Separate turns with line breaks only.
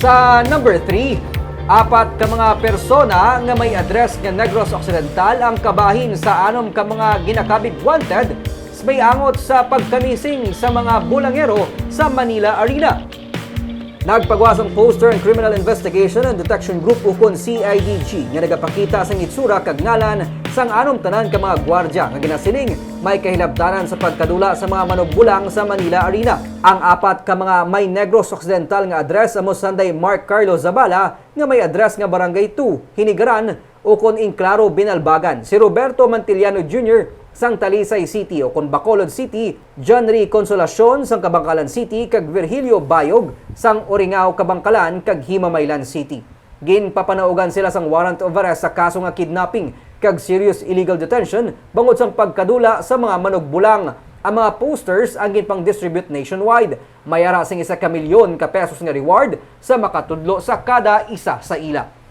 Sa number 3, apat ka mga persona nga may address nga Negros Occidental ang kabahin sa anom ka mga ginakabig wanted sa may angot sa pagkamising sa mga bulangero sa Manila Arena. Nagpagawas ang Poster and Criminal Investigation and Detection Group ukon CIDG nga nagapakita sa itsura kag ngalan sang anom tanan ka mga gwardya nga ginasiling may kahilabtanan sa pagkadula sa mga manugbulang sa Manila Arena. Ang apat ka mga may Negros Occidental nga address amo sanday Mark Carlo Zabala nga may address nga Barangay 2, Hinigaran ukon Inclaro, Binalbagan. Si Roberto Mantiliano Jr. sang Talisay City o kon Bacolod City, John Ray Consolacion sang Kabangkalan City kag Virgilio Bayog sang Oringao, Kabangkalan kag Himamaylan City. Ginpapanaugan sila sang warrant of arrest sa kaso nga kidnapping kag serious illegal detention bangod sang pagkadula sa mga manugbulang. Ang mga posters ang ginpang-distribute nationwide. Mayara sing 1 milyon ka pesos nga reward sa makatudlo sa kada isa sa ila.